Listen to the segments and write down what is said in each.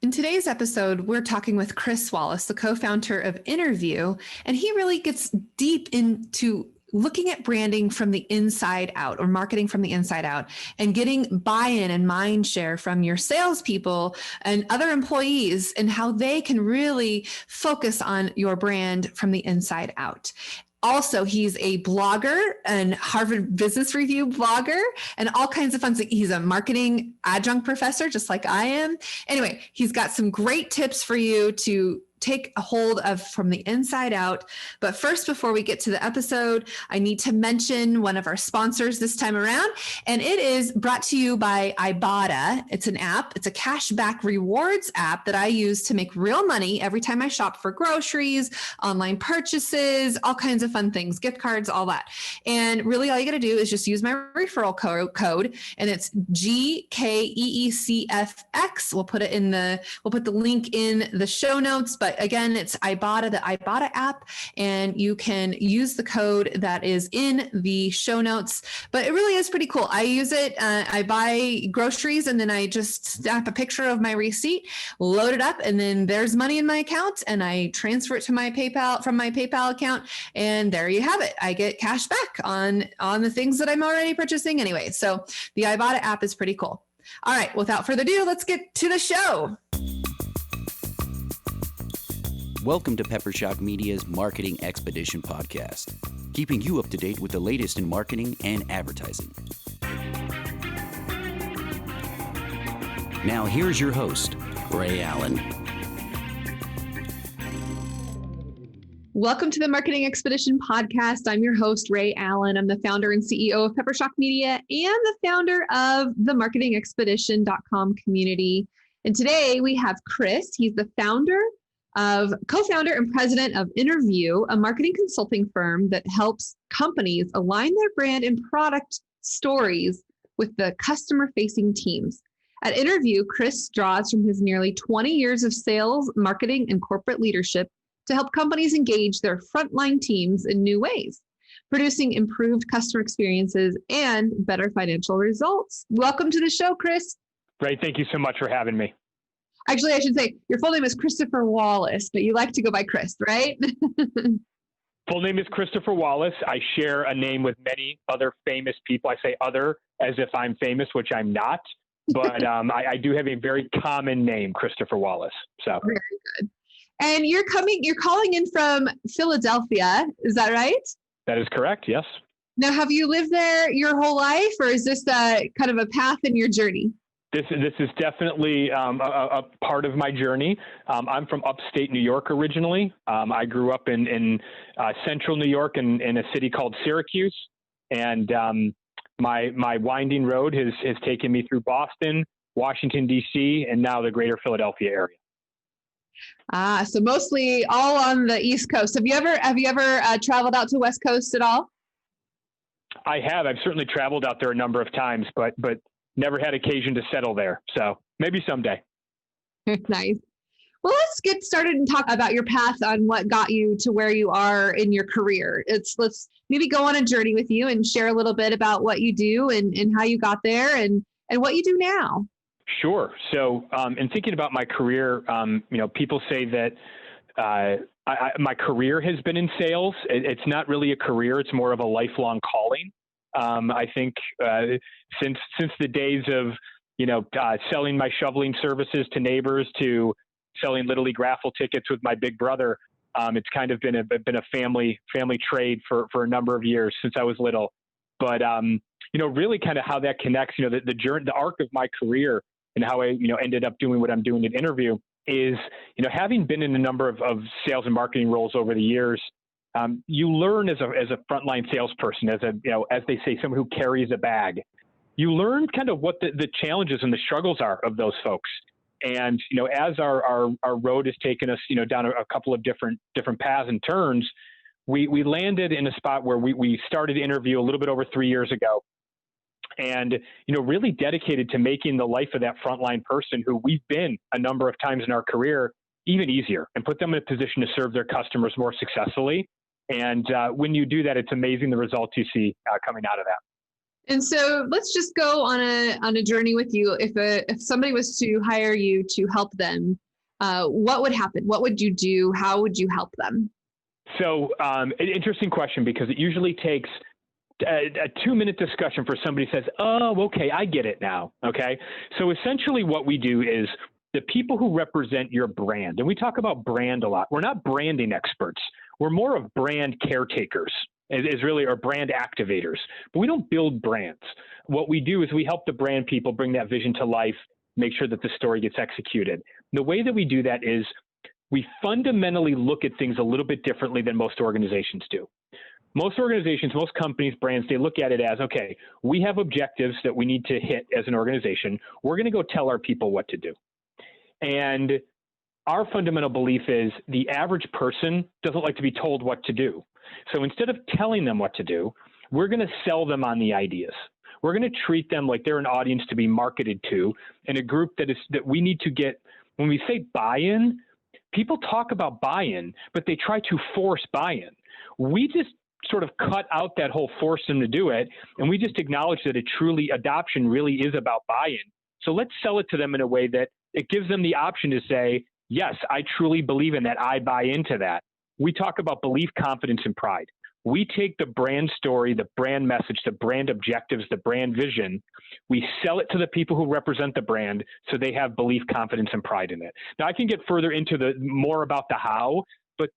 In today's episode, we're talking with Chris Wallace, the co-founder of InnerView, and he really gets deep into looking at branding from the inside out, or marketing from the inside out, and getting buy-in and mind share from your salespeople and other employees, and how they can really focus on your brand from the inside out. Also, he's a blogger and Harvard Business Review blogger and all kinds of fun things. He's a marketing adjunct professor, just like I am. Anyway, he's got some great tips for you to take a hold of from the inside out. But first, before we get to the episode, I need to mention one of our sponsors this time around, and it is brought to you by Ibotta. It's an app. It's a cashback rewards app that I use to make real money every time I shop for groceries, online purchases, all kinds of fun things, gift cards, all that. And really all you got to do is just use my referral code, and it's GKEECFX. We'll put the link in the show notes, but again, it's Ibotta, the Ibotta app, and you can use the code that is in the show notes. But it really is pretty cool. I use it. I buy groceries, and then I just snap a picture of my receipt, load it up, and then there's money in my account, and I transfer it to my PayPal from my PayPal account, and there you have it. I get cash back on the things that I'm already purchasing anyway. So the Ibotta app is pretty cool. All right, without further ado, let's get to the show. Welcome to Peppershock Media's Marketing Expedition podcast, keeping you up to date with the latest in marketing and advertising. Now here's your host, Ray Allen. Welcome to the Marketing Expedition podcast. I'm your host, Ray Allen. I'm the founder and CEO of Peppershock Media and the founder of the marketingexpedition.com community. And today we have Chris. He's the co-founder and president of InnerView, a marketing consulting firm that helps companies align their brand and product stories with the customer-facing teams. At InnerView, Chris draws from his nearly 20 years of sales, marketing, and corporate leadership to help companies engage their frontline teams in new ways, producing improved customer experiences and better financial results. Welcome to the show, Chris. Great. Thank you so much for having me. Actually, I should say your full name is Christopher Wallace, but you like to go by Chris, right? Full name is Christopher Wallace. I share a name with many other famous people. I say other as if I'm famous, which I'm not. But I do have a very common name, Christopher Wallace. So very good. And you're calling in from Philadelphia. Is that right? That is correct. Yes. Now, have you lived there your whole life, or is this kind of a path in your journey? This is definitely a part of my journey. I'm from upstate New York originally. I grew up in central New York in a city called Syracuse, and my winding road has taken me through Boston, Washington, D.C., and now the greater Philadelphia area. So mostly all on the East Coast. Have you ever traveled out to West Coast at all? I have. I've certainly traveled out there a number of times, but never had occasion to settle there. So maybe someday. Nice. Well, let's get started and talk about your path on what got you to where you are in your career. Let's maybe go on a journey with you and share a little bit about what you do and how you got there and what you do now. Sure. So in thinking about my career, people say that my career has been in sales. It's not really a career. It's more of a lifelong calling. I think since the days of selling my shoveling services to neighbors to selling Little League raffle tickets with my big brother, it's kind of been a family trade for a number of years since I was little. But really kind of how that connects, the journey, the arc of my career, and how I ended up doing what I'm doing at InnerView is having been in a number of sales and marketing roles over the years. You learn as a frontline salesperson, as they say, someone who carries a bag. You learn kind of what the challenges and the struggles are of those folks. And as our road has taken us down a couple of different paths and turns, we landed in a spot where we started InnerView a little bit over 3 years ago, and really dedicated to making the life of that frontline person who we've been a number of times in our career even easier, and put them in a position to serve their customers more successfully. And when you do that, it's amazing the results you see coming out of that. And so let's just go on a journey with you. If somebody was to hire you to help them, what would happen? What would you do? How would you help them? So an interesting question, because it usually takes a 2-minute discussion for somebody who says, oh, okay, I get it now. Okay. So essentially what we do is the people who represent your brand, and we talk about brand a lot. We're not branding experts. We're more of brand caretakers, is really our brand activators, but we don't build brands. What we do is we help the brand people bring that vision to life, make sure that the story gets executed. The way that we do that is we fundamentally look at things a little bit differently than most organizations do. Most organizations, most companies, brands, they look at it as, okay, we have objectives that we need to hit as an organization. We're going to go tell our people what to do. And our fundamental belief is the average person doesn't like to be told what to do. So instead of telling them what to do, we're going to sell them on the ideas. We're going to treat them like they're an audience to be marketed to, and a group that we need to get. When we say buy-in, people talk about buy-in, but they try to force buy-in. We just sort of cut out that whole force them to do it, and we just acknowledge that adoption really is about buy-in. So let's sell it to them in a way that it gives them the option to say, yes, I truly believe in that. I buy into that. We talk about belief, confidence, and pride. We take the brand story, the brand message, the brand objectives, the brand vision. We sell it to the people who represent the brand so they have belief, confidence, and pride in it. Now, I can get further into more about the how, but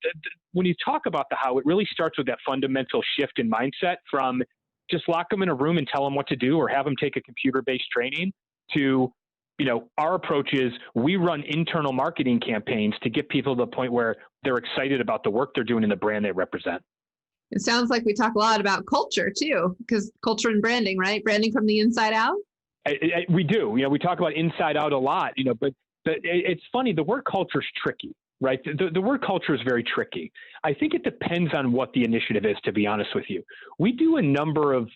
when you talk about the how, it really starts with that fundamental shift in mindset from just lock them in a room and tell them what to do, or have them take a computer-based training, to our approach is we run internal marketing campaigns to get people to the point where they're excited about the work they're doing in the brand they represent. It sounds like we talk a lot about culture too, because culture and branding, right? Branding from the inside out. We do. We talk about inside out a lot, but it's funny. The word culture is tricky, right? The word culture is very tricky. I think it depends on what the initiative is, to be honest with you. We do a number of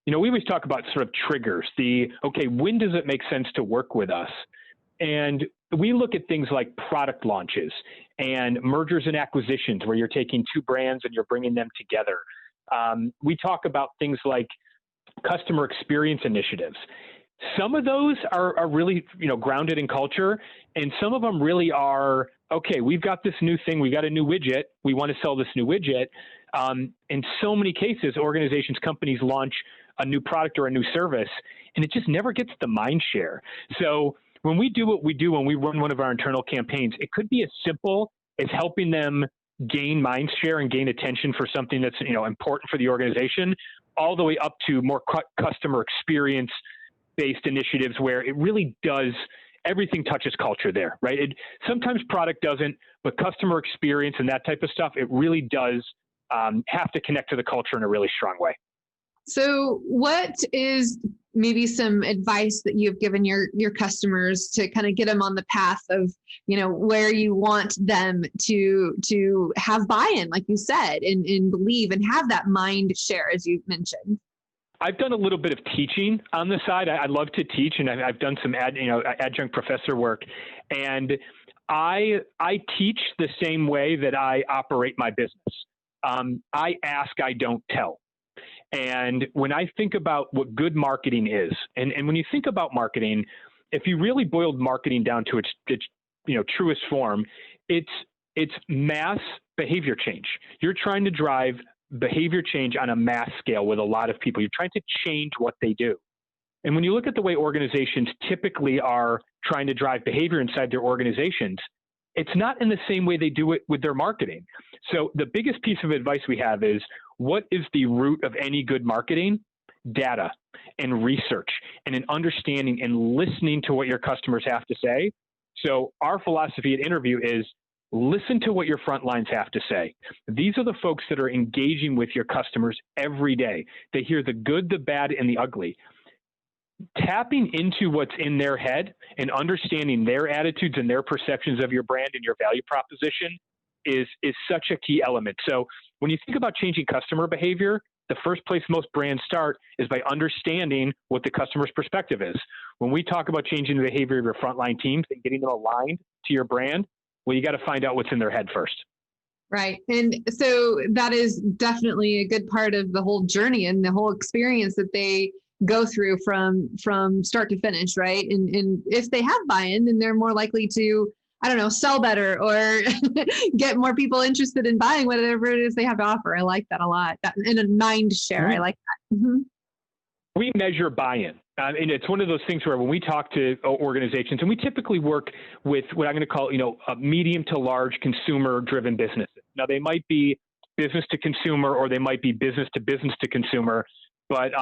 we always talk about sort of triggers, when does it make sense to work with us? And we look at things like product launches and mergers and acquisitions, where you're taking two brands and you're bringing them together. We talk about things like customer experience initiatives. Some of those are really, grounded in culture, and some of them really are, okay, we've got this new thing, we got a new widget, we want to sell this new widget. In so many cases, organizations, companies launch a new product or a new service, and it just never gets the mind share. So when we do what we do, when we run one of our internal campaigns, it could be as simple as helping them gain mind share and gain attention for something that's important for the organization, all the way up to more customer experience based initiatives where it really does, everything touches culture there, right? Sometimes product doesn't, but customer experience and that type of stuff, it really does have to connect to the culture in a really strong way. So what is maybe some advice that you've given your customers to kind of get them on the path of, where you want them to have buy-in, like you said, and believe and have that mind share, as you mentioned? I've done a little bit of teaching on the side. I love to teach, and I've done some adjunct professor work, and I teach the same way that I operate my business. I ask, I don't tell. And when I think about what good marketing is, and when you think about marketing, if you really boiled marketing down to its truest form, it's mass behavior change. You're trying to drive behavior change on a mass scale with a lot of people. You're trying to change what they do. And when you look at the way organizations typically are trying to drive behavior inside their organizations, it's not in the same way they do it with their marketing. So the biggest piece of advice we have is, what is the root of any good marketing? Data and research and an understanding and listening to what your customers have to say. So our philosophy at InnerView is listen to what your front lines have to say. These are the folks that are engaging with your customers every day. They hear the good, the bad, and the ugly. Tapping into what's in their head and understanding their attitudes and their perceptions of your brand and your value proposition is such a key element. So when you think about changing customer behavior, the first place most brands start is by understanding what the customer's perspective is. When we talk about changing the behavior of your frontline teams and getting them aligned to your brand, well, you got to find out what's in their head first. Right. And so that is definitely a good part of the whole journey and the whole experience that they go through from start to finish, right? And if they have buy-in, then they're more likely to, I don't know, sell better or get more people interested in buying whatever it is they have to offer. I like that a lot. And a mind share. I like that. Mm-hmm. We measure buy-in. And it's one of those things where when we talk to organizations, and we typically work with what I'm going to call, a medium to large consumer-driven businesses. Now, they might be business to consumer, or they might be business to consumer, but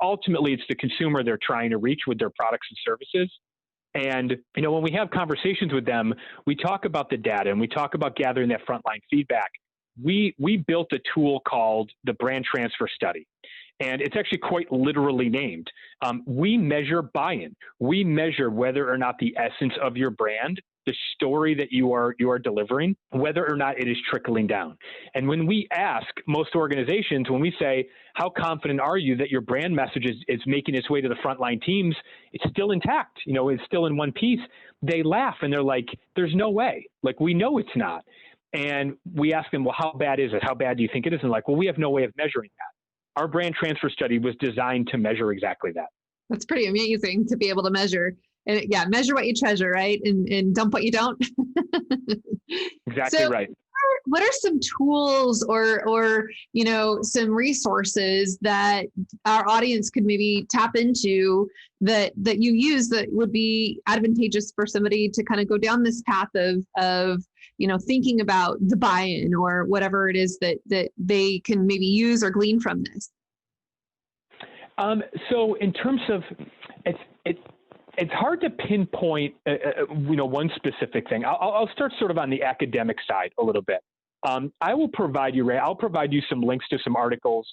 ultimately it's the consumer they're trying to reach with their products and services. And, when we have conversations with them, we talk about the data and we talk about gathering that frontline feedback. We built a tool called the Brand Transfer Study. And it's actually quite literally named. We measure buy-in. We measure whether or not the essence of your brand, the story that you are delivering, whether or not it is trickling down. And when we ask most organizations, when we say, how confident are you that your brand message is making its way to the frontline teams, it's still intact, it's still in one piece, they laugh and they're like, there's no way. Like, we know it's not. And we ask them, well, how bad is it? How bad do you think it is? And like, well, we have no way of measuring that. Our brand transfer study was designed to measure exactly that. That's pretty amazing to be able to measure. And measure what you treasure, right? And dump what you don't. Exactly right. What are some tools or some resources that our audience could maybe tap into that you use that would be advantageous for somebody to kind of go down this path of thinking about the buy-in or whatever it is that they can maybe use or glean from this? So in terms of it's hard to pinpoint one specific thing. I'll start sort of on the academic side a little bit. I will provide you, Ray. I'll provide you some links to some articles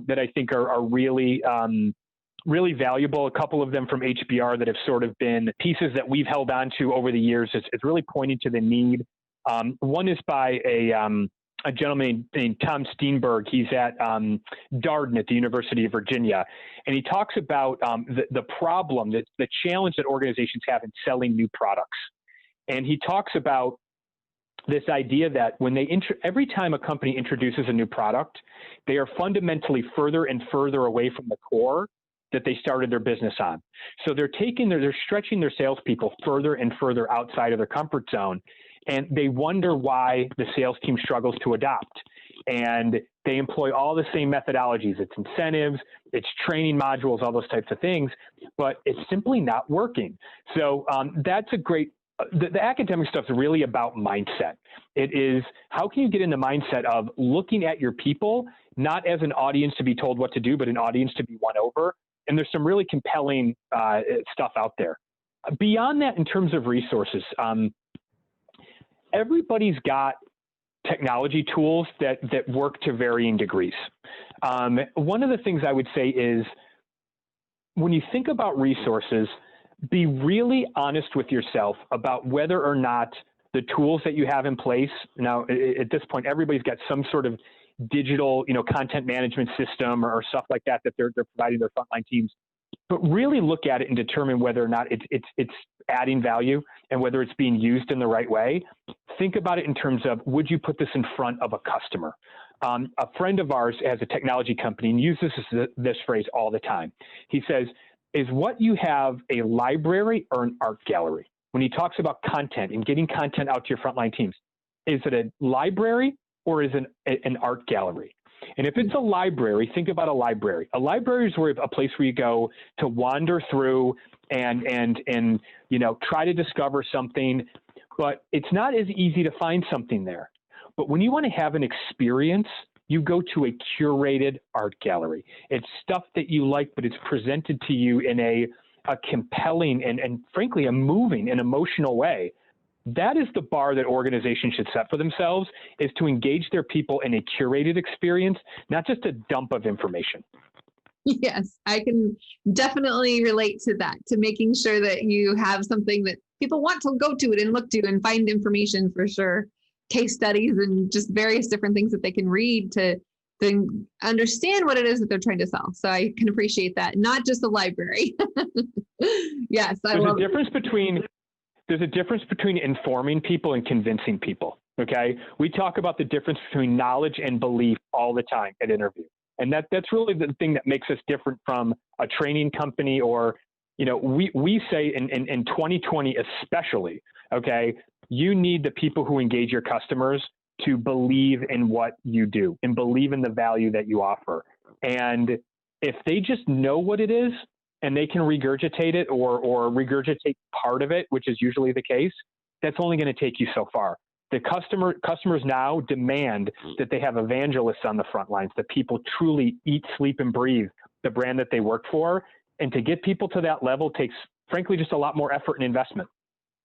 that I think are really really valuable. A couple of them from HBR that have sort of been pieces that we've held on to over the years. It's really pointing to the need. One is by a gentleman named Tom Steenberg. He's at Darden at the University of Virginia. And he talks about the problem, the challenge that organizations have in selling new products. And he talks about this idea that when every time a company introduces a new product, they are fundamentally further and further away from the core that they started their business on. So they're stretching their salespeople further and further outside of their comfort zone. And they wonder why the sales team struggles to adopt. And they employ all the same methodologies. It's incentives, it's training modules, all those types of things, but it's simply not working. So that's a great, the academic stuff is really about mindset. It is, how can you get in the mindset of looking at your people, not as an audience to be told what to do, but an audience to be won over. And there's some really compelling stuff out there. Beyond that, in terms of resources, everybody's got technology tools that work to varying degrees. One of the things I would say is, when you think about resources, be really honest with yourself about whether or not the tools that you have in place. Now, at this point, everybody's got some sort of digital, content management system or stuff like that they're providing their frontline teams. But really look at it and determine whether or not it's adding value and whether it's being used in the right way. Think about it in terms of, would you put this in front of a customer? A friend of ours has a technology company and uses this phrase all the time. He says, is what you have a library or an art gallery? When he talks about content and getting content out to your frontline teams, is it a library or is it an art gallery? And if it's a library, think about a library. A library is a place where you go to wander through and try to discover something, but it's not as easy to find something there. But when you want to have an experience, you go to a curated art gallery. It's stuff that you like, but it's presented to you in a compelling and frankly, a moving and emotional way. That is the bar that organizations should set for themselves, is to engage their people in a curated experience, not just a dump of information. Yes, I can definitely relate to that, to making sure that you have something that people want to go to it and look to and find information for sure. Case studies and just various different things that they can read to understand what it is that they're trying to sell. So I can appreciate that, not just a library. Yes, I love it. There's a difference between informing people and convincing people. Okay. We talk about the difference between knowledge and belief all the time at InnerView. And that's really the thing that makes us different from a training company or, we say in 2020 especially, okay, you need the people who engage your customers to believe in what you do and believe in the value that you offer. And if they just know what it is and they can regurgitate it or regurgitate part of it, which is usually the case, that's only going to take you so far. The customers now demand that they have evangelists on the front lines, that people truly eat, sleep, and breathe the brand that they work for. And to get people to that level takes, frankly, just a lot more effort and investment.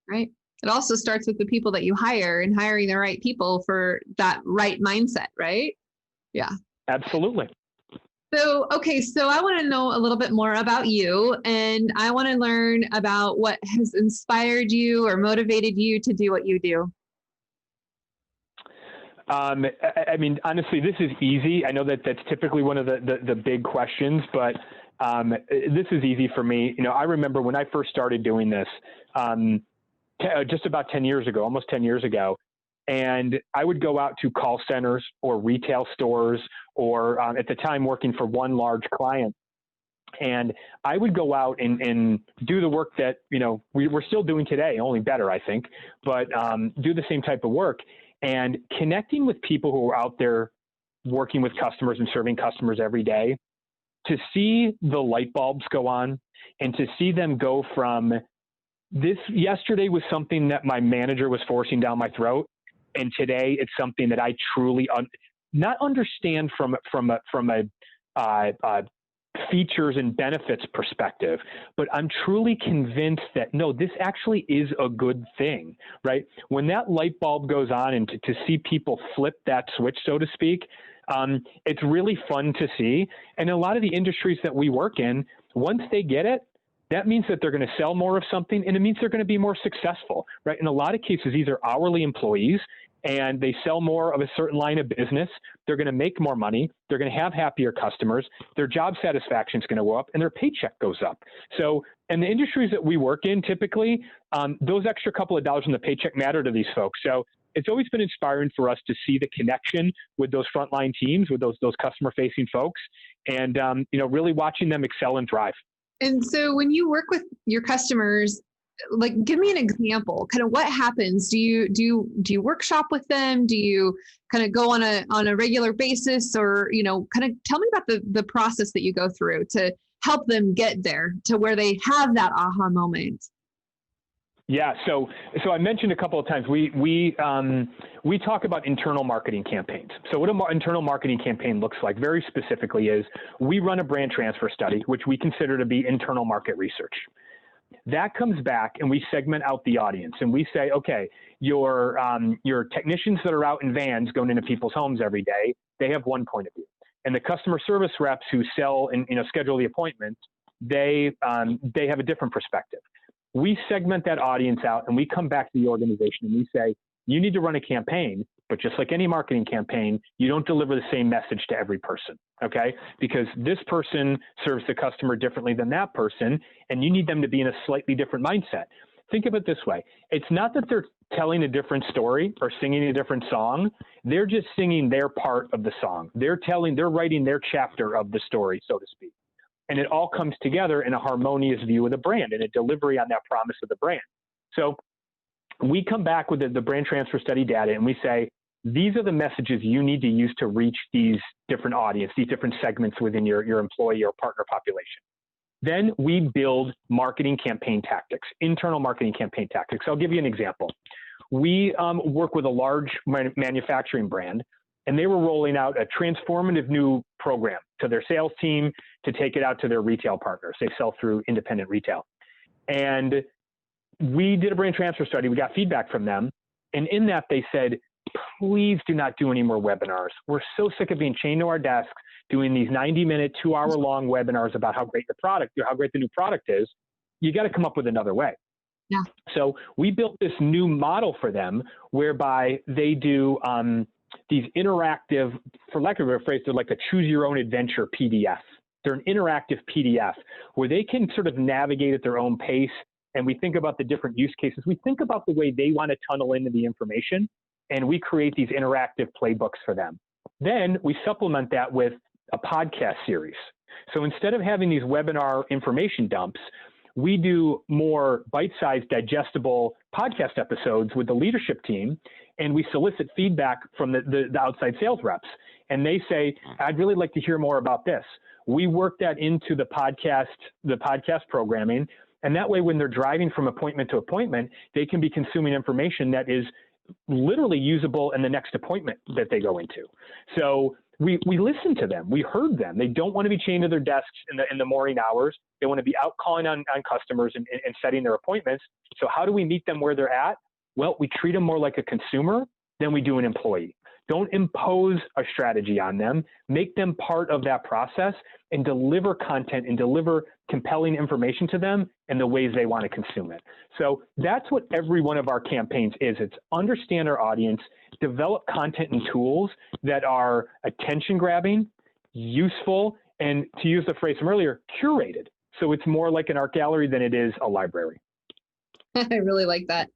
Right. It also starts with the people that you hire and hiring the right people for that right mindset, right? Yeah. Absolutely. So, okay, so I want to know a little bit more about you, and I want to learn about what has inspired you or motivated you to do what you do. I mean, honestly, this is easy. I know that that's typically one of the big questions, but this is easy for me. I remember when I first started doing this, just about 10 years ago, almost 10 years ago, and I would go out to call centers or retail stores or at the time working for one large client. And I would go out and do the work that, we're still doing today, only better, I think, but do the same type of work and connecting with people who are out there working with customers and serving customers every day, to see the light bulbs go on and to see them go from this yesterday was something that my manager was forcing down my throat. And today it's something that I truly not understand from a features and benefits perspective, but I'm truly convinced that no, this actually is a good thing, right? When that light bulb goes on and to see people flip that switch, so to speak, it's really fun to see. And a lot of the industries that we work in, once they get it, that means that they're going to sell more of something, and it means they're going to be more successful, right? In a lot of cases, these are hourly employees, and they sell more of a certain line of business. They're going to make more money. They're going to have happier customers. Their job satisfaction is going to go up, and their paycheck goes up. So, in the industries that we work in, typically, those extra couple of dollars in the paycheck matter to these folks. So, it's always been inspiring for us to see the connection with those frontline teams, with those customer-facing folks, and really watching them excel and thrive. And so when you work with your customers, like, give me an example, kind of what happens? Do you workshop with them? Do you kind of go on a regular basis, or, kind of tell me about the process that you go through to help them get there to where they have that aha moment? Yeah, so I mentioned a couple of times we talk about internal marketing campaigns. So what an internal marketing campaign looks like very specifically is we run a brand transfer study, which we consider to be internal market research. That comes back and we segment out the audience and we say, okay, your technicians that are out in vans going into people's homes every day, they have one point of view, and the customer service reps who sell and schedule the appointments, they have a different perspective. We segment that audience out and we come back to the organization and we say, you need to run a campaign, but just like any marketing campaign, you don't deliver the same message to every person, okay? Because this person serves the customer differently than that person, and you need them to be in a slightly different mindset. Think of it this way. It's not that they're telling a different story or singing a different song. They're just singing their part of the song. They're writing their chapter of the story, so to speak. And it all comes together in a harmonious view of the brand and a delivery on that promise of the brand. So we come back with the brand transfer study data and we say, these are the messages you need to use to reach these different audience, these different segments within your employee or partner population. Then we build marketing campaign tactics, internal marketing campaign tactics. I'll give you an example. We work with a large manufacturing brand, and they were rolling out a transformative new program to their sales team to take it out to their retail partners. They sell through independent retail. And we did a brand transfer study. We got feedback from them. And in that, they said, please do not do any more webinars. We're so sick of being chained to our desks, doing these 90-minute, 2-hour-long webinars about how great the new product is. You got to come up with another way. Yeah. So we built this new model for them whereby they do these interactive, for lack of a phrase, they're like a choose your own adventure PDF. They're an interactive PDF where they can sort of navigate at their own pace. And we think about the different use cases. We think about the way they want to tunnel into the information. and we create these interactive playbooks for them. Then we supplement that with a podcast series. So instead of having these webinar information dumps, we do more bite-sized, digestible podcast episodes with the leadership team, and we solicit feedback from the outside sales reps. And they say, I'd really like to hear more about this. We work that into the podcast programming, and that way when they're driving from appointment to appointment, they can be consuming information that is literally usable in the next appointment that they go into. So we listened to them. We heard them. They don't want to be chained to their desks in the morning hours. They want to be out calling on customers and setting their appointments. So how do we meet them where they're at? Well, we treat them more like a consumer than we do an employee. Don't impose a strategy on them. Make them part of that process and deliver content and deliver compelling information to them in the ways they want to consume it. So that's what every one of our campaigns is. It's understand our audience, develop content and tools that are attention grabbing, useful, and to use the phrase from earlier, curated. So it's more like an art gallery than it is a library. I really like that.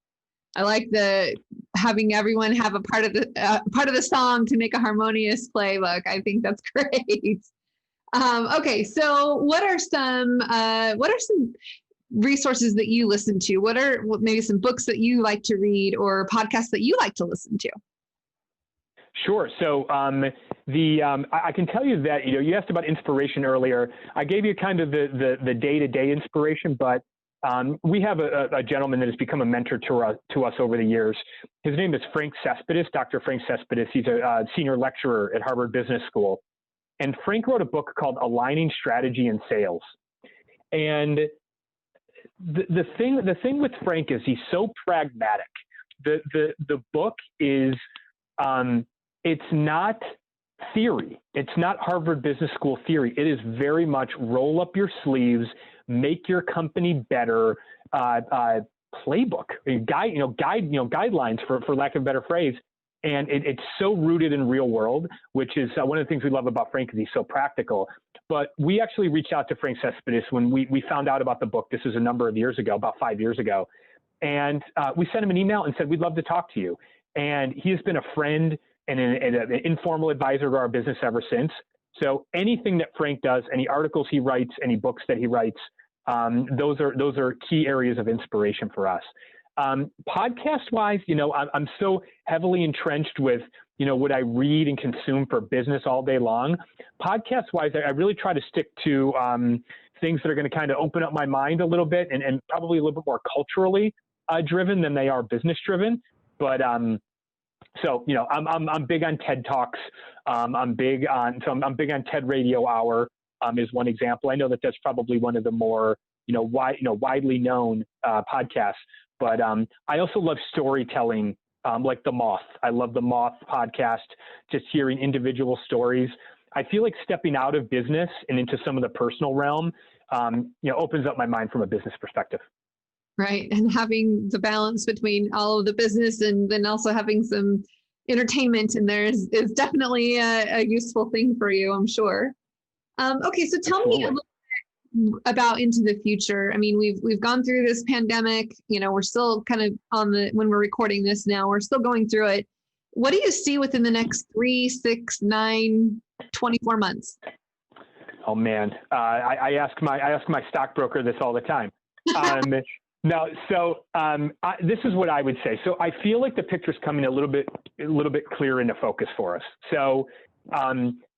I like the having everyone have a part of the song to make a harmonious playbook. I think that's great. Okay, so what are some resources that you listen to? What are maybe some books that you like to read or podcasts that you like to listen to? Sure. So I can tell you that you asked about inspiration earlier. I gave you kind of the day-to-day inspiration, but we have a gentleman that has become a mentor to us over the years. His name is Frank Cespedes, Dr. Frank Cespedes. He's a senior lecturer at Harvard Business School. And Frank wrote a book called Aligning Strategy and Sales. And the thing with Frank is he's so pragmatic. The book is, it's not theory. It's not Harvard Business School theory. It is very much roll up your sleeves, make your company better, playbook, guidelines for lack of a better phrase. And it's so rooted in real world, which is one of the things we love about Frank is he's so practical. But we actually reached out to Frank Cespedes when we found out about the book. This was a number of years ago, about 5 years ago. And we sent him an email and said, we'd love to talk to you. And he has been a friend and an informal advisor to our business ever since. So anything that Frank does, any articles he writes, any books that he writes, those are key areas of inspiration for us. Podcast wise, I'm so heavily entrenched with, what I read and consume for business all day long. Podcast wise, I really try to stick to things that are going to kind of open up my mind a little bit and probably a little bit more culturally driven than they are business driven. But so I'm big on TED Talks. I'm big on TED Radio Hour is one example. I know that's probably one of the more widely known podcasts. But I also love storytelling, like The Moth. I love The Moth podcast, just hearing individual stories. I feel like stepping out of business and into some of the personal realm, opens up my mind from a business perspective. Right. And having the balance between all of the business and then also having some entertainment in there is definitely a useful thing for you, I'm sure. Okay. So tell me a little about into the future. I mean, we've gone through this pandemic, we're still kind of when we're recording this now, we're still going through it. What do you see within the next 3, 6, 9, 24 months? Oh man. I ask my stockbroker this all the time. No, so this is what I would say. So I feel like the picture's coming a little bit clearer into focus for us. So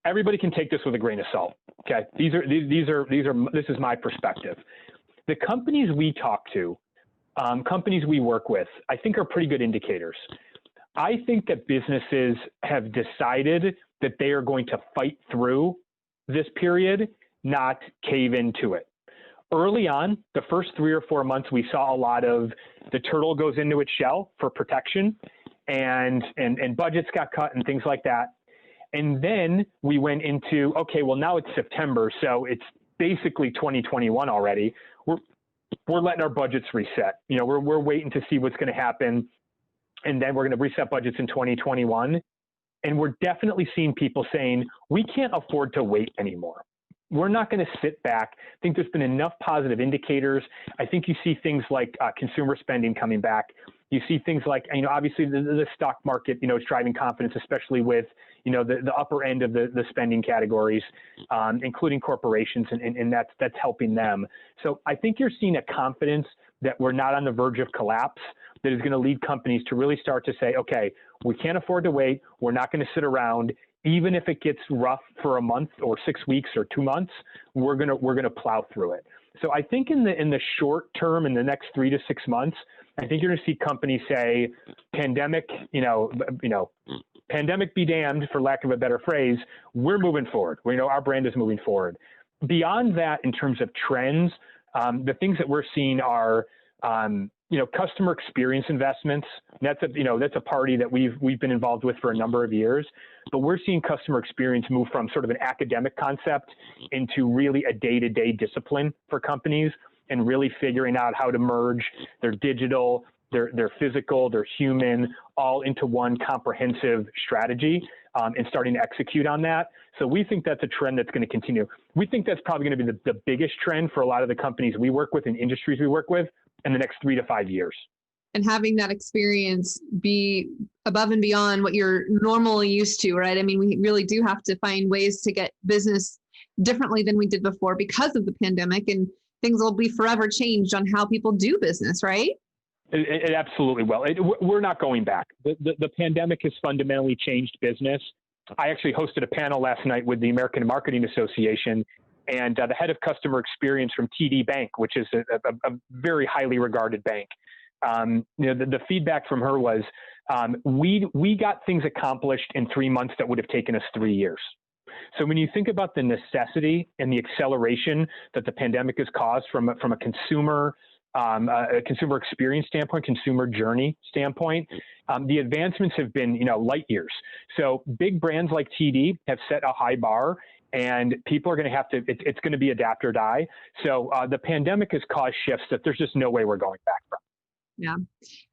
everybody can take this with a grain of salt. Okay, this is my perspective. The companies we talk to, companies we work with, I think are pretty good indicators. I think that businesses have decided that they are going to fight through this period, not cave into it. Early on, the first 3 or 4 months, we saw a lot of the turtle goes into its shell for protection, and budgets got cut and things like that. And then we went into, okay, well, now it's September, so it's basically 2021 already. We're letting our budgets reset. We're waiting to see what's going to happen, and then we're going to reset budgets in 2021. And we're definitely seeing people saying, we can't afford to wait anymore. We're not going to sit back. I think there's been enough positive indicators. I think you see things like consumer spending coming back. You see things like, obviously the stock market, is driving confidence, especially with, the upper end of the spending categories, including corporations, and that's helping them. So I think you're seeing a confidence that we're not on the verge of collapse that is going to lead companies to really start to say, okay, we can't afford to wait. We're not going to sit around. Even if it gets rough for a month or 6 weeks or 2 months, we're gonna plow through it. So I think in the short term, in the next 3 to 6 months, I think you're going to see companies say, pandemic, pandemic be damned, for lack of a better phrase. We're moving forward. Our brand is moving forward. Beyond that, in terms of trends, the things that we're seeing are, customer experience investments. That's a party that we've been involved with for a number of years. But we're seeing customer experience move from sort of an academic concept into really a day-to-day discipline for companies, and really figuring out how to merge their digital, their physical, their human, all into one comprehensive strategy, and starting to execute on that. So we think that's a trend that's going to continue. We think that's probably going to be the biggest trend for a lot of the companies we work with and industries we work with in the next 3 to 5 years. And having that experience be above and beyond what you're normally used to, right? I mean, we really do have to find ways to get business differently than we did before because of the pandemic, and things will be forever changed on how people do business, right? It absolutely will. We're not going back. The pandemic has fundamentally changed business. I actually hosted a panel last night with the American Marketing Association, and the head of customer experience from TD Bank, which is a very highly regarded bank. The feedback from her was, we got things accomplished in 3 months that would have taken us 3 years. So when you think about the necessity and the acceleration that the pandemic has caused from a consumer experience standpoint, consumer journey standpoint, the advancements have been, light years. So big brands like TD have set a high bar, and people are going to have to, it's going to be adapt or die. So the pandemic has caused shifts that there's just no way we're going back from. Yeah.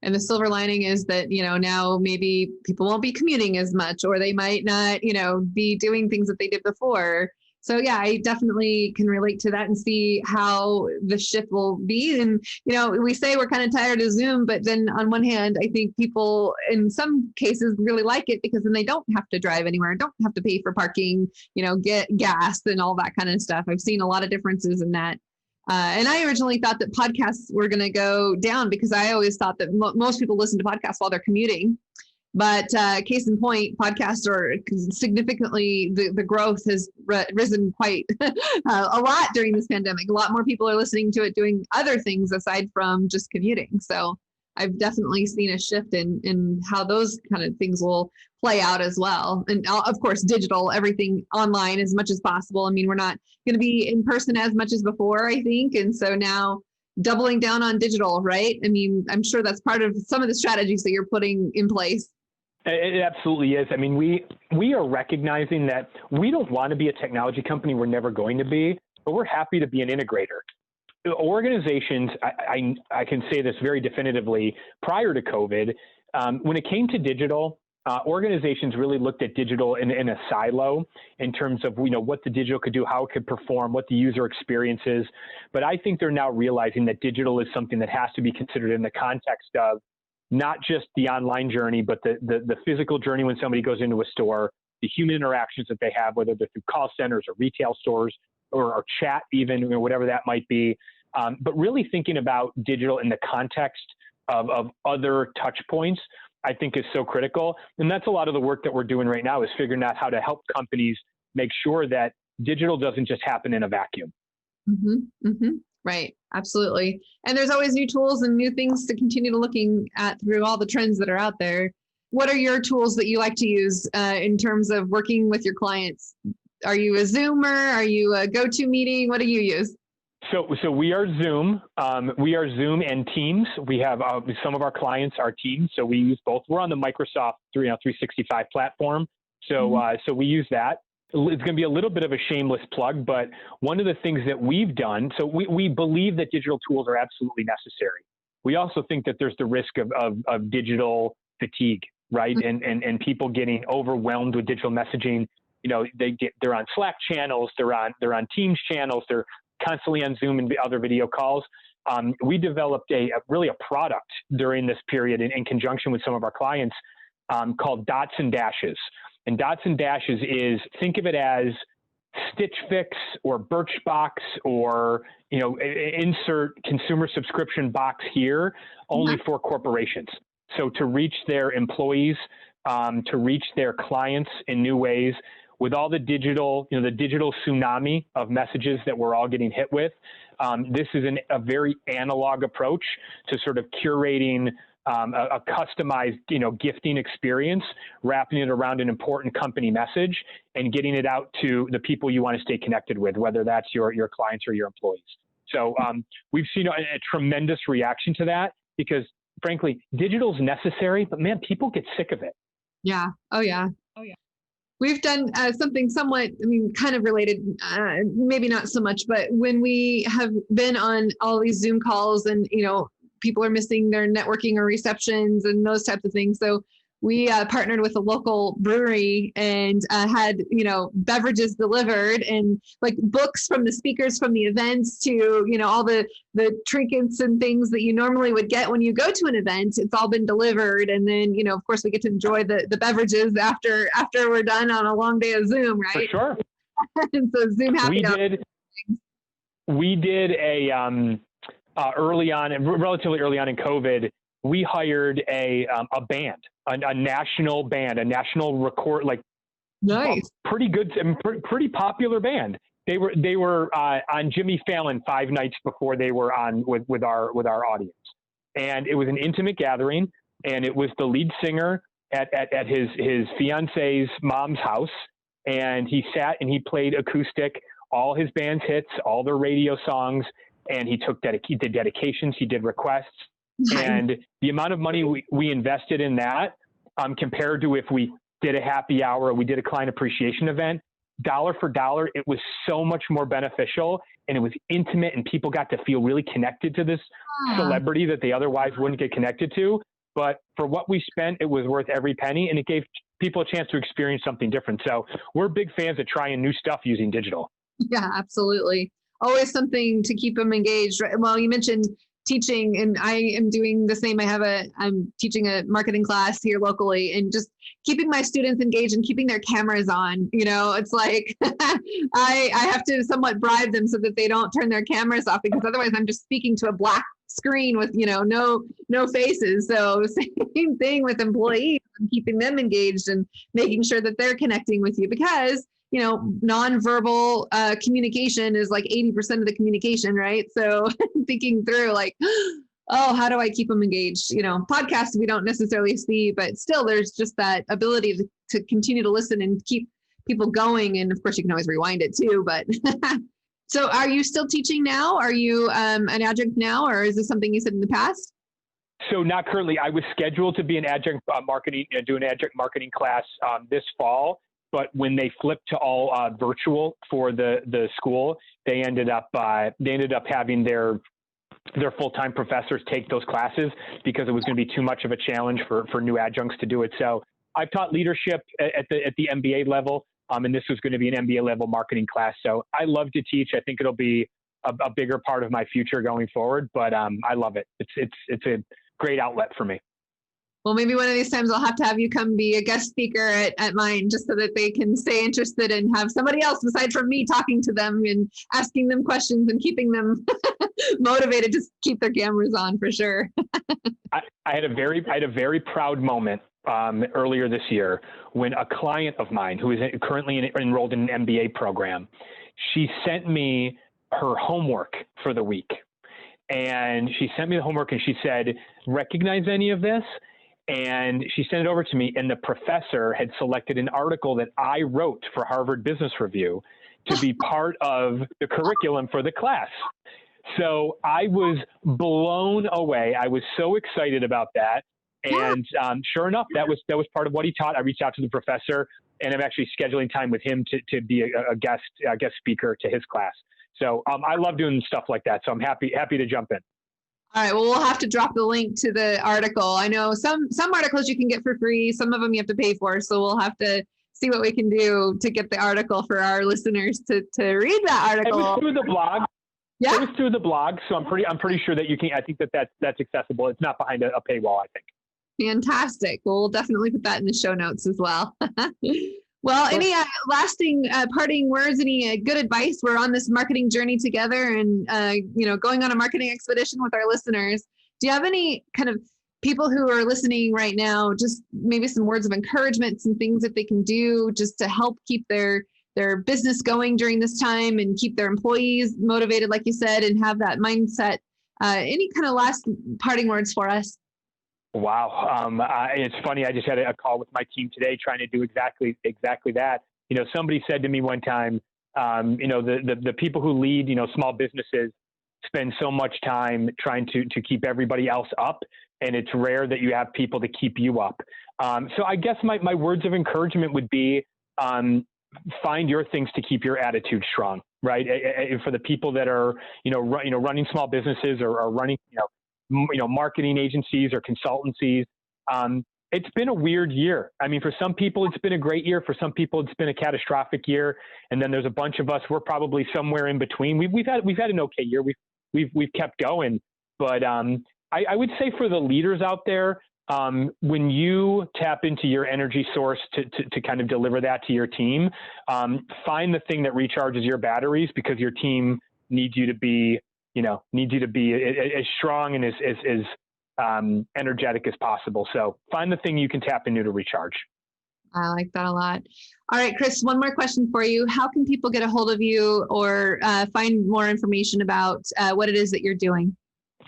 And the silver lining is that, now maybe people won't be commuting as much, or they might not, be doing things that they did before. So yeah, I definitely can relate to that and see how the shift will be. And, we say we're kind of tired of Zoom, but then on one hand, I think people in some cases really like it because then they don't have to drive anywhere, don't have to pay for parking, get gas and all that kind of stuff. I've seen a lot of differences in that. And I originally thought that podcasts were going to go down because I always thought that most people listen to podcasts while they're commuting. But case in point, podcasts are significantly, the growth has risen quite a lot during this pandemic. A lot more people are listening to it doing other things aside from just commuting. So I've definitely seen a shift in how those kind of things will play out as well. And of course, digital, everything online as much as possible. I mean, we're not going to be in person as much as before, I think. And so now doubling down on digital, right? I mean, I'm sure that's part of some of the strategies that you're putting in place. It absolutely is. I mean, we are recognizing that we don't want to be a technology company. We're never going to be, but we're happy to be an integrator. Organizations, I can say this very definitively, prior to COVID, when it came to digital, organizations really looked at digital in a silo in terms of, what the digital could do, how it could perform, what the user experience is. But I think they're now realizing that digital is something that has to be considered in the context of not just the online journey, but the physical journey when somebody goes into a store, the human interactions that they have, whether they're through call centers or retail stores or chat even, whatever that might be. But really thinking about digital in the context of other touch points, I think is so critical. And that's a lot of the work that we're doing right now, is figuring out how to help companies make sure that digital doesn't just happen in a vacuum. Mm-hmm, mm-hmm. Right. Absolutely. And there's always new tools and new things to continue to looking at through all the trends that are out there. What are your tools that you like to use in terms of working with your clients? Are you a Zoomer? Are you a GoToMeeting? What do you use? So we are Zoom. We are Zoom and Teams. We have some of our clients are Teams, so we use both. We're on the Microsoft 365 platform, so so we use that. It's going to be a little bit of a shameless plug, but one of the things that we've done, so we believe that digital tools are absolutely necessary. We also think that there's the risk of digital fatigue, right? And people getting overwhelmed with digital messaging. They're on Slack channels, they're on Teams channels, they're constantly on Zoom and other video calls. we developed really a product during this period in conjunction with some of our clients called Dots and Dashes. And Dots and Dashes is, think of it as Stitch Fix or Birchbox or, insert consumer subscription box here, only for corporations. So to reach their employees, to reach their clients in new ways, with all the digital, the digital tsunami of messages that we're all getting hit with. This is a very analog approach to sort of curating a customized, gifting experience, wrapping it around an important company message and getting it out to the people you want to stay connected with, whether that's your clients or your employees. So we've seen a tremendous reaction to that because, frankly, digital is necessary, but man, people get sick of it. Yeah. Oh, yeah. We've done something somewhat, kind of related, maybe not so much, but when we have been on all these Zoom calls and, people are missing their networking or receptions and those types of things. So we partnered with a local brewery and had, beverages delivered and like books from the speakers from the events to, all the trinkets and things that you normally would get when you go to an event. It's all been delivered. And then, of course, we get to enjoy the beverages after we're done on a long day of Zoom, right? For sure. And so Zoom happy. We did a relatively early on in COVID, we hired a band, a national band, a national record, nice, pretty good, pretty popular band. They were on Jimmy Fallon 5 nights before they were on with our audience, and it was an intimate gathering, and it was the lead singer at his fiance's mom's house, and he sat and he played acoustic, all his band's hits, all their radio songs. And he did dedications, he did requests, and the amount of money we invested in that compared to if we did a happy hour, or we did a client appreciation event, dollar for dollar, it was so much more beneficial, and it was intimate, and people got to feel really connected to this celebrity that they otherwise wouldn't get connected to. But for what we spent, it was worth every penny, and it gave people a chance to experience something different. So we're big fans of trying new stuff using digital. Yeah, absolutely. Always something to keep them engaged. Well, you mentioned teaching, and I am doing the same. I'm teaching a marketing class here locally, and just keeping my students engaged and keeping their cameras on. It's like I have to somewhat bribe them so that they don't turn their cameras off, because otherwise I'm just speaking to a black screen with no faces. So same thing with employees, and keeping them engaged and making sure that they're connecting with you, because nonverbal communication is like 80% of the communication, right? So thinking through how do I keep them engaged? Podcasts we don't necessarily see, but still there's just that ability to continue to listen and keep people going. And of course you can always rewind it too, but so are you still teaching now? Are you an adjunct now, or is this something you said in the past? So not currently. I was scheduled to be an adjunct marketing, do an adjunct marketing class this fall. But when they flipped to all virtual for the school, they ended up having their full-time professors take those classes because it was going to be too much of a challenge for new adjuncts to do it. So I've taught leadership at the MBA level, and this was going to be an MBA level marketing class. So I love to teach. I think it'll be a bigger part of my future going forward. But I love it. It's a great outlet for me. Well, maybe one of these times I'll have to have you come be a guest speaker at mine, just so that they can stay interested and have somebody else aside from me talking to them and asking them questions and keeping them motivated to keep their cameras on, for sure. I had a very proud moment earlier this year when a client of mine who is currently enrolled in an MBA program, she sent me her homework for the week. And she sent me the homework and she said, "Recognize any of this?" And she sent it over to me, and the professor had selected an article that I wrote for Harvard Business Review to be part of the curriculum for the class. So I was blown away. I was so excited about that. And sure enough, that was part of what he taught. I reached out to the professor, and I'm actually scheduling time with him to be a guest speaker to his class. So I love doing stuff like that. So I'm happy to jump in. All right. Well, we'll have to drop the link to the article. I know some articles you can get for free. Some of them you have to pay for. So we'll have to see what we can do to get the article for our listeners to read that article. It was through the blog. Yeah. It was through the blog, so I'm pretty sure that you can. I think that's accessible. It's not behind a paywall, I think. Fantastic. Well, we'll definitely put that in the show notes as well. Well, Sure. any lasting parting words, any good advice? We're on this marketing journey together and, going on a marketing expedition with our listeners. Do you have any kind of people who are listening right now, just maybe some words of encouragement, some things that they can do just to help keep their business going during this time and keep their employees motivated, like you said, and have that mindset? Any kind of last parting words for us? Wow. It's funny. I just had a call with my team today trying to do exactly that. Somebody said to me one time, the people who lead, small businesses spend so much time trying to keep everybody else up, and it's rare that you have people to keep you up. So I guess my words of encouragement would be, find your things to keep your attitude strong, right? For the people that are, running small businesses or are running, marketing agencies or consultancies. It's been a weird year. I mean, for some people, it's been a great year. For some people, it's been a catastrophic year. And then there's a bunch of us. We're probably somewhere in between. We've had an okay year. We've kept going. But I would say for the leaders out there, when you tap into your energy source to kind of deliver that to your team, find the thing that recharges your batteries, because your team needs you to be as strong and as energetic as possible. So find the thing you can tap into to recharge. I like that a lot. All right, Chris, one more question for you. How can people get a hold of you or find more information about what it is that you're doing?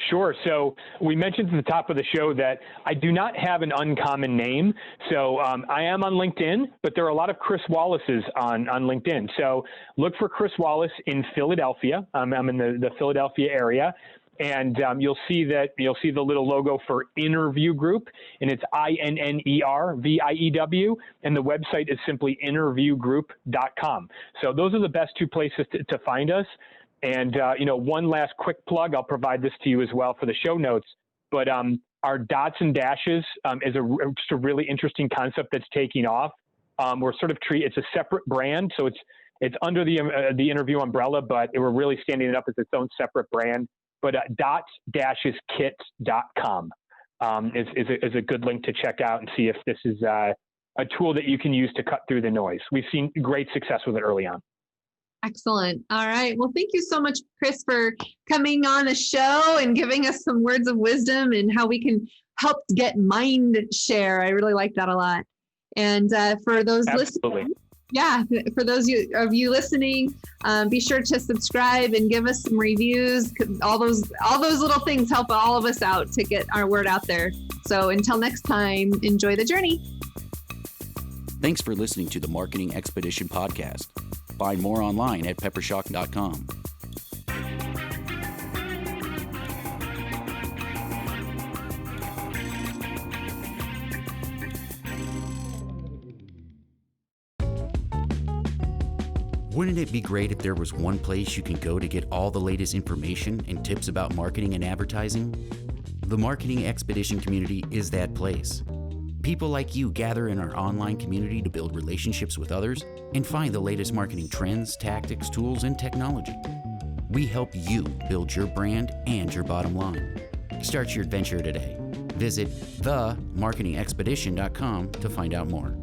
Sure. So we mentioned at the top of the show that I do not have an uncommon name. So I am on LinkedIn, but there are a lot of Chris Wallaces on LinkedIn. So look for Chris Wallace in Philadelphia. I'm in the Philadelphia area. And you'll see the little logo for InnerView Group, and it's INNERVIEW, and the website is simply InnerviewGroup.com. So those are the best two places to find us. And, one last quick plug, I'll provide this to you as well for the show notes, but our dots and dashes is just a really interesting concept that's taking off. We're sort of it's a separate brand, so it's under the InnerView umbrella, but we're really standing it up as its own separate brand. But dots-kit.com is a good link to check out and see if this is a tool that you can use to cut through the noise. We've seen great success with it early on. Excellent. All right. Well, thank you so much, Chris, for coming on the show and giving us some words of wisdom and how we can help get mind share. I really like that a lot. And for those listening, for those of you listening, be sure to subscribe and give us some reviews. All those little things help all of us out to get our word out there. So until next time, enjoy the journey. Thanks for listening to the Marketing Expedition podcast. Find more online at peppershock.com. Wouldn't it be great if there was one place you can go to get all the latest information and tips about marketing and advertising? The Marketing Expedition community is that place. People like you gather in our online community to build relationships with others and find the latest marketing trends, tactics, tools, and technology. We help you build your brand and your bottom line. Start your adventure today. Visit themarketingexpedition.com to find out more.